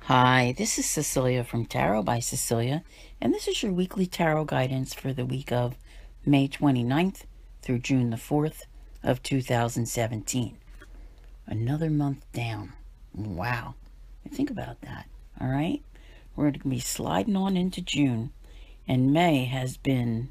Hi, this is Cecilia from Tarot by Cecilia, and this is your weekly tarot guidance for the week of May 29th through June the 4th of 2017. Another month down. Wow. Think about that, all right? We're going to be sliding on into June, and May has been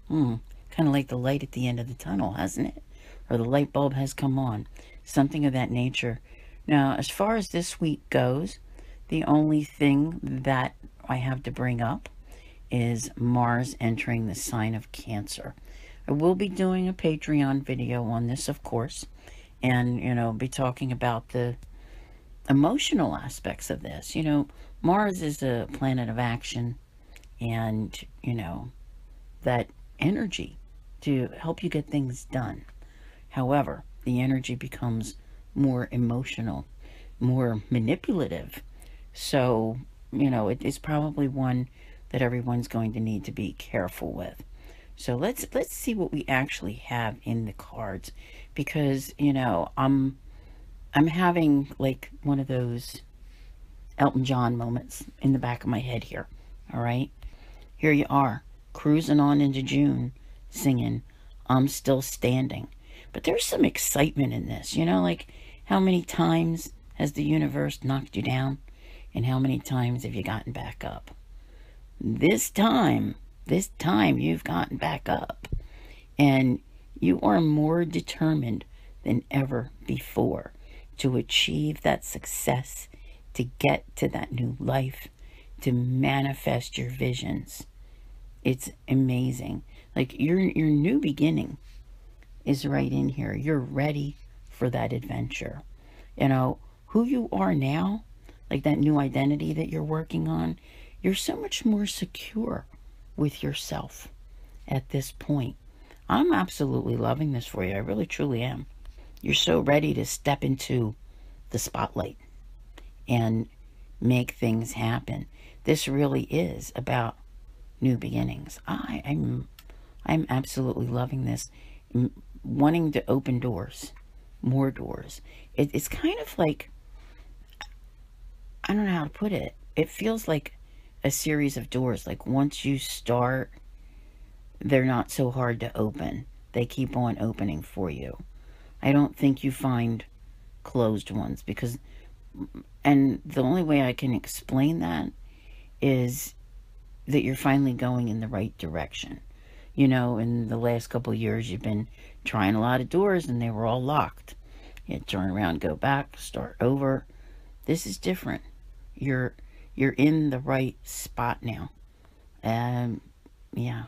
kind of like the light at the end of the tunnel, hasn't it? Or the light bulb has come on, something of that nature. Now, as far as this week goes, the only thing that I have to bring up is Mars entering the sign of Cancer. I will be doing a Patreon video on this, of course, and, be talking about the emotional aspects of this. Mars is a planet of action and, that energy to help you get things done. However, the energy becomes more emotional, more manipulative. So, it's probably one that everyone's going to need to be careful with. So let's see what we actually have in the cards, because I'm having like one of those Elton John moments in the back of my head here. All right, here you are, cruising on into June, singing "I'm Still Standing." But there's some excitement in this, like how many times has the universe knocked you down? And how many times have you gotten back up? This time you've gotten back up. And you are more determined than ever before to achieve that success, to get to that new life, to manifest your visions. It's amazing. Like your new beginning is right in here. You're ready for that adventure. Who you are now, like that new identity that you're working on, you're so much more secure with yourself at this point. I'm absolutely loving this for you. I really, truly am. You're so ready to step into the spotlight and make things happen. This really is about new beginnings. I'm absolutely loving this. Wanting to open doors, more doors. It's kind of like, I don't know how to put it. It feels like a series of doors. Like once you start, they're not so hard to open. They keep on opening for you. I don't think you find closed ones and the only way I can explain that is that you're finally going in the right direction. In the last couple of years, you've been trying a lot of doors and they were all locked. You turn around, go back, start over. This is different. You're in the right spot now. Yeah,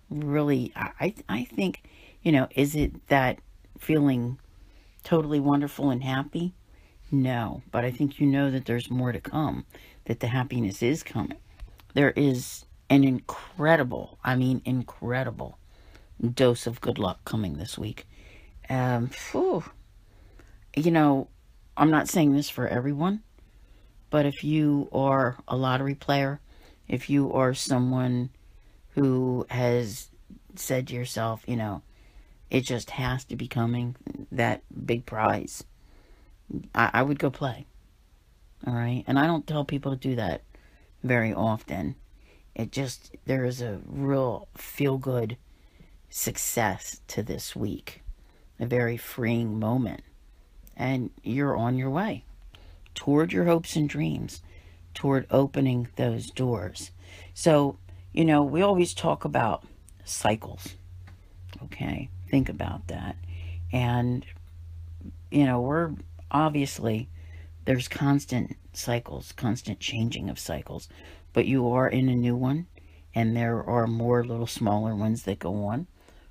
really, I think, is it that feeling totally wonderful and happy? No, but I think that there's more to come, that the happiness is coming. There is an incredible, I mean, incredible dose of good luck coming this week. Whew, you know, I'm not saying this for everyone, but if you are a lottery player, if you are someone who has said to yourself, it just has to be coming, that big prize, I would go play. All right. And I don't tell people to do that very often. There is a real feel good success to this week, a very freeing moment. And you're on your way toward your hopes and dreams, toward opening those doors. So, we always talk about cycles. Okay. Think about that. And, we're obviously, there's constant cycles, constant changing of cycles, but you are in a new one, and there are more little smaller ones that go on,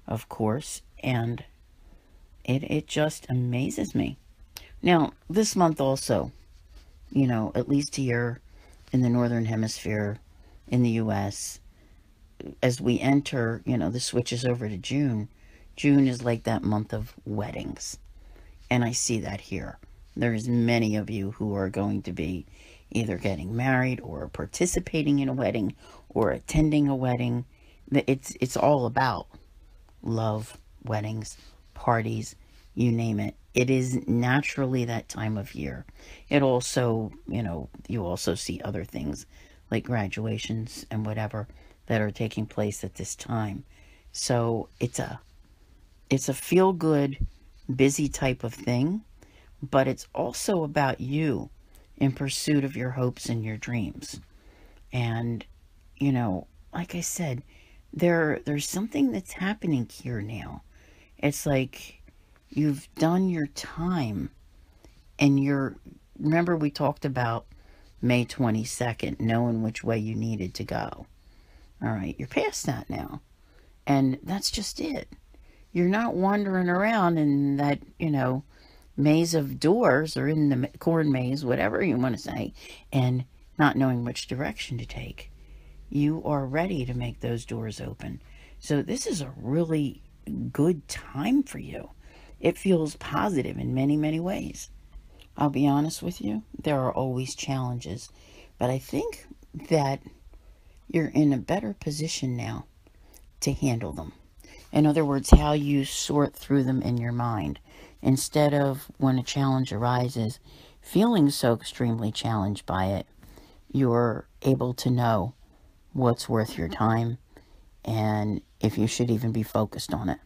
of course, and it just amazes me. Now, this month also, at least here in the Northern Hemisphere, in the U.S., as we enter, the switches over to June, June is like that month of weddings. And I see that here. There's many of you who are going to be either getting married or participating in a wedding or attending a wedding. It's all about love, weddings, parties, you name it. it is naturally that time of year. It also, you also see other things like graduations and whatever that are taking place at this time. So it's a feel good, busy type of thing, but it's also about you in pursuit of your hopes and your dreams. And, like I said, there's something that's happening here now. It's like you've done your time, and remember we talked about May 22nd, knowing which way you needed to go. All right, you're past that now. And that's just it. You're not wandering around in that, maze of doors, or in the corn maze, whatever you want to say, and not knowing which direction to take. You are ready to make those doors open. So this is a really good time for you. It feels positive in many, many ways. I'll be honest with you, there are always challenges, but I think that you're in a better position now to handle them. In other words, how you sort through them in your mind. Instead of, when a challenge arises, feeling so extremely challenged by it, you're able to know what's worth your time and if you should even be focused on it.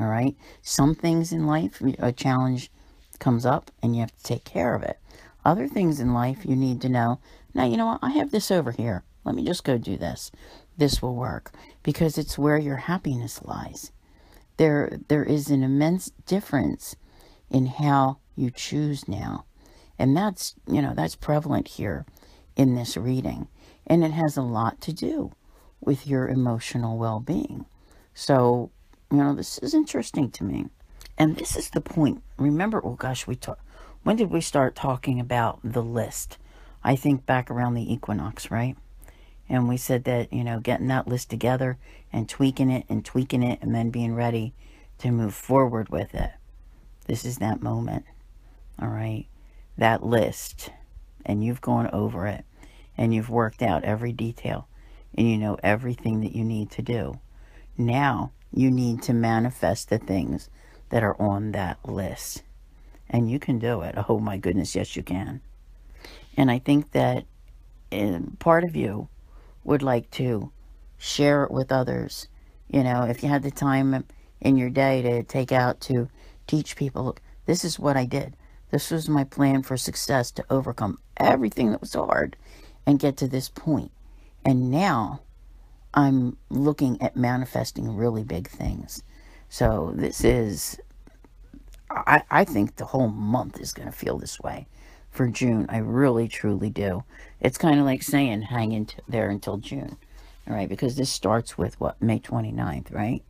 All right? Some things in life, a challenge comes up and you have to take care of it. Other things in life, you need to know, now, you know what? I have this over here. Let me just go do this. This will work, because it's where your happiness lies. There is an immense difference in how you choose now. And that's prevalent here in this reading. And it has a lot to do with your emotional well-being. So, this is interesting to me. And this is the point. Remember, oh gosh, when did we start talking about the list? I think back around the equinox, right? And we said that, getting that list together and tweaking it and then being ready to move forward with it. This is that moment. All right. That list. And you've gone over it. And you've worked out every detail. And you know everything that you need to do. Now you need to manifest the things that are on that list. And you can do it. Oh my goodness, yes you can. And I think that part of you would like to share it with others. If you had the time in your day to take out to teach people, look, this is what I did. This was my plan for success, to overcome everything that was hard and get to this point. And now I'm looking at manifesting really big things. So this is, I think the whole month is going to feel this way for June. I really, truly do. It's kind of like saying hang in there until June. All right, because this starts with May 29th, right?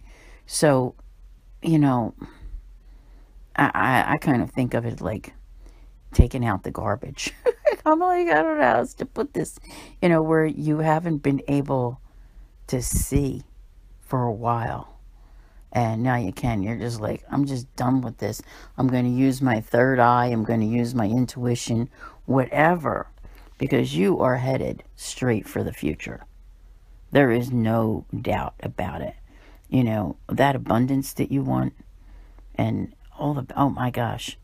So, I kind of think of it like taking out the garbage. I'm like, I don't know how else to put this, where you haven't been able to see for a while. And now you can. You're just like, I'm just done with this. I'm going to use my third eye. I'm going to use my intuition, whatever, because you are headed straight for the future. There is no doubt about it. That abundance that you want, and oh my gosh,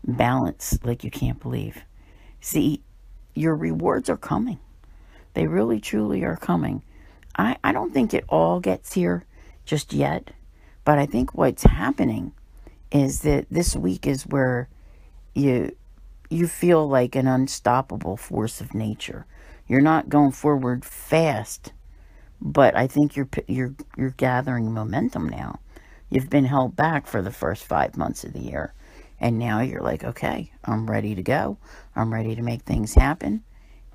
balance like you can't believe. See, your rewards are coming. They really, truly are coming. I don't think it all gets here just yet. But I think what's happening is that this week is where you feel like an unstoppable force of nature. You're not going forward fast, but I think you're gathering momentum now. You've been held back for the first 5 months of the year, and now you're like, okay, I'm ready to go. I'm ready to make things happen,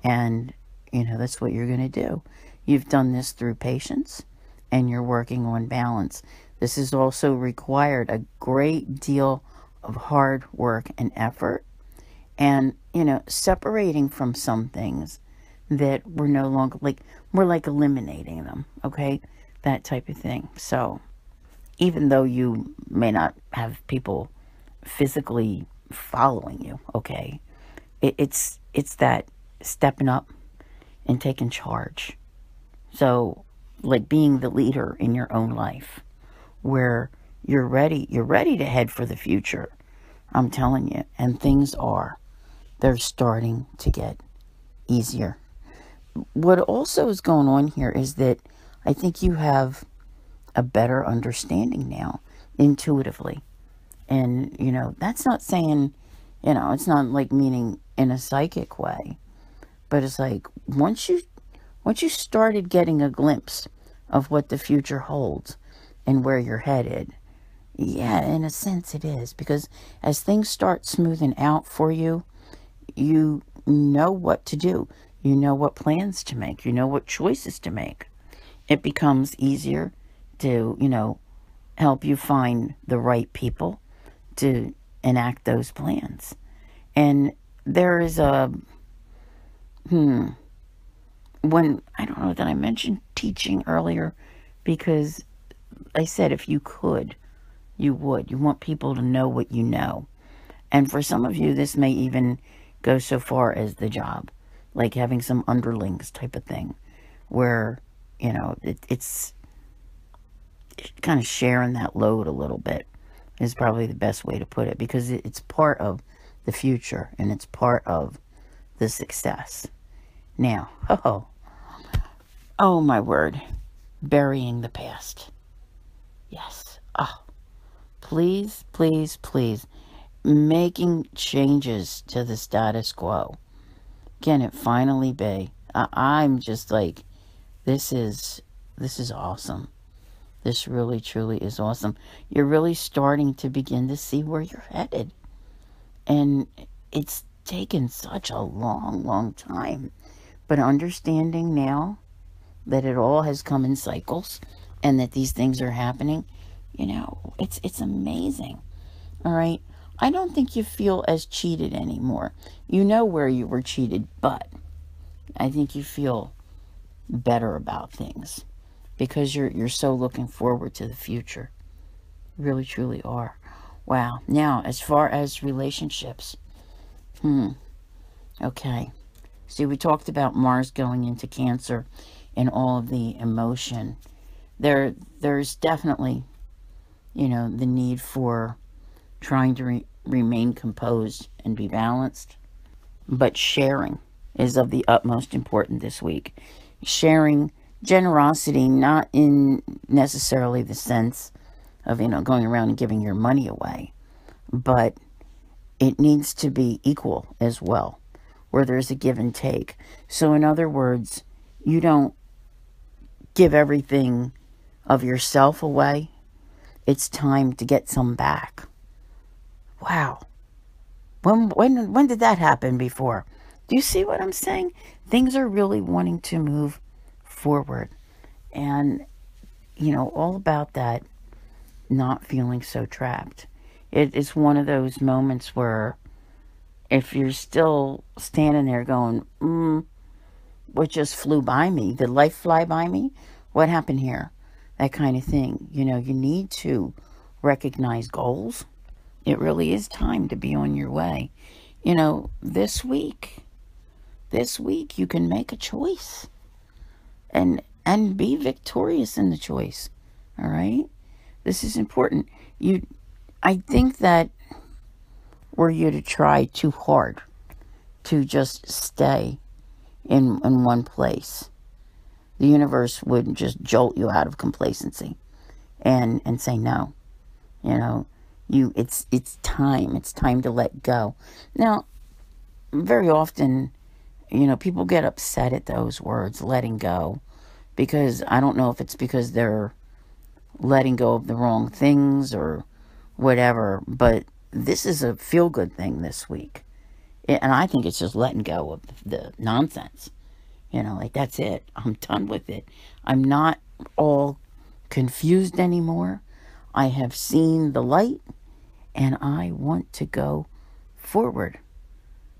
and that's what you're going to do. You've done this through patience, and you're working on balance. This has also required a great deal of hard work and effort, and, separating from some things that we're no longer, we're eliminating them, okay? That type of thing. So even though you may not have people physically following you, okay, it's that stepping up and taking charge. So, being the leader in your own life, where you're ready to head for the future. I'm telling you. And they're starting to get easier. What also is going on here is that I think you have a better understanding now, intuitively. And, that's not saying, it's not like meaning in a psychic way, but it's like once you started getting a glimpse of what the future holds and where you're headed, yeah, in a sense it is, because as things start smoothing out for you, you know what to do. You know what plans to make. You know what choices to make. It becomes easier to, help you find the right people to enact those plans. And there is when, I don't know that I mentioned teaching earlier, because I said if you could, you would. You want people to know what you know. And for some of you, this may even go so far as the job, like having some underlings type of thing, where, it's kind of sharing that load a little bit is probably the best way to put it, because it's part of the future and it's part of the success. Now, oh my word, burying the past. Yes. Oh, please, please, please, making changes to the status quo. Can it finally be? I'm just like, this is awesome. This really, truly is awesome. You're really starting to begin to see where you're headed. And it's taken such a long, long time. But understanding now that it all has come in cycles and that these things are happening, it's amazing. All right? I don't think you feel as cheated anymore. You know where you were cheated, but I think you feel better about things because you're so looking forward to the future. You really, truly are. Wow. Now, as far as relationships, okay. See, we talked about Mars going into Cancer and all of the emotion. There's definitely, the need for trying to remain composed and be balanced. But sharing is of the utmost importance this week. Sharing generosity, not in necessarily the sense of, going around and giving your money away, but it needs to be equal as well, where there's a give and take. So in other words, you don't give everything of yourself away. It's time to get some back. Wow. When did that happen before? Do you see what I'm saying? Things are really wanting to move forward. And, all about that, not feeling so trapped. It's one of those moments where if you're still standing there going, what just flew by me? Did life fly by me? What happened here? That kind of thing. You need to recognize goals. It really is time to be on your way. This week you can make a choice and be victorious in the choice. All right? This is important. I think that were you to try too hard to just stay in one place, the universe would just jolt you out of complacency and say no. It's time to let go. Now, very often, people get upset at those words, letting go, because I don't know if it's because they're letting go of the wrong things or whatever, but this is a feel-good thing this week. And I think it's just letting go of the nonsense. That's it. I'm done with it. I'm not all confused anymore. I have seen the light, and I want to go forward.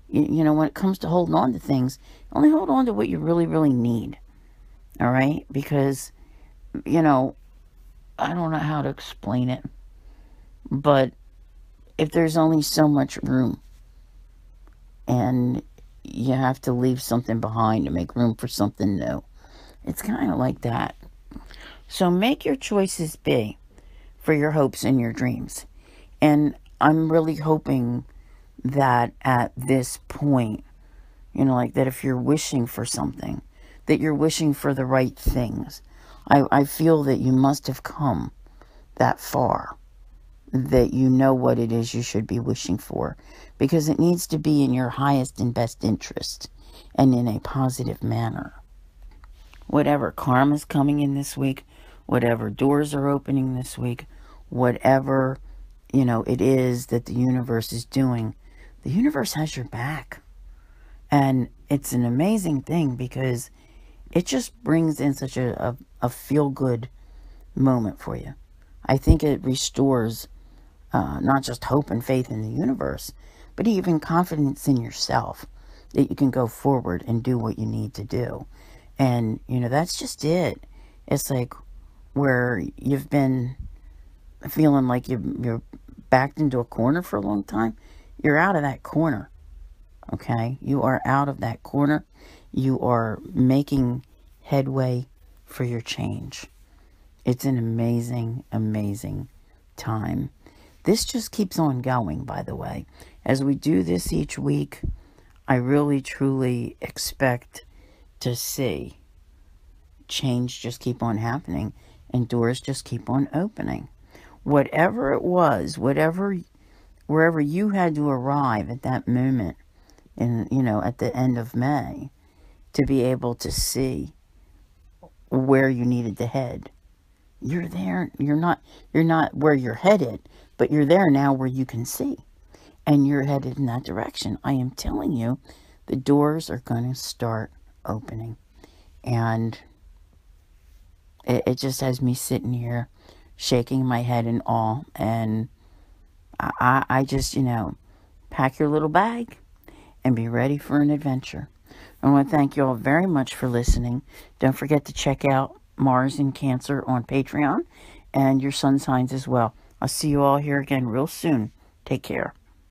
When it comes to holding on to things, only hold on to what you really, really need. All right? Because, I don't know how to explain it, but if there's only so much room and you have to leave something behind to make room for something new, it's kind of like that. So make your choices be for your hopes and your dreams. And I'm really hoping that at this point, like that if you're wishing for something, that you're wishing for the right things. I feel that you must have come that far, that you know what it is you should be wishing for, because it needs to be in your highest and best interest and in a positive manner. Whatever karma's coming in this week, whatever doors are opening this week, whatever, it is that the universe is doing, the universe has your back. And it's an amazing thing because it just brings in such a feel-good moment for you. I think it restores not just hope and faith in the universe, but even confidence in yourself that you can go forward and do what you need to do. And, that's just it. It's like where you've been feeling like you're backed into a corner for a long time. You're out of that corner. Okay? You are out of that corner. You are making headway for your change. It's an amazing, amazing time. This just keeps on going, by the way. As we do this each week, I really, truly expect to see change just keep on happening and doors just keep on opening. Whatever it was, wherever you had to arrive at that moment at the end of May to be able to see where you needed to head. You're there. You're not where you're headed, but you're there now where you can see. And you're headed in that direction. I am telling you, the doors are going to start opening. And it just has me sitting here shaking my head in awe. And I just, pack your little bag and be ready for an adventure. I want to thank you all very much for listening. Don't forget to check out Mars in Cancer on Patreon and your sun signs as well. I'll see you all here again real soon. Take care.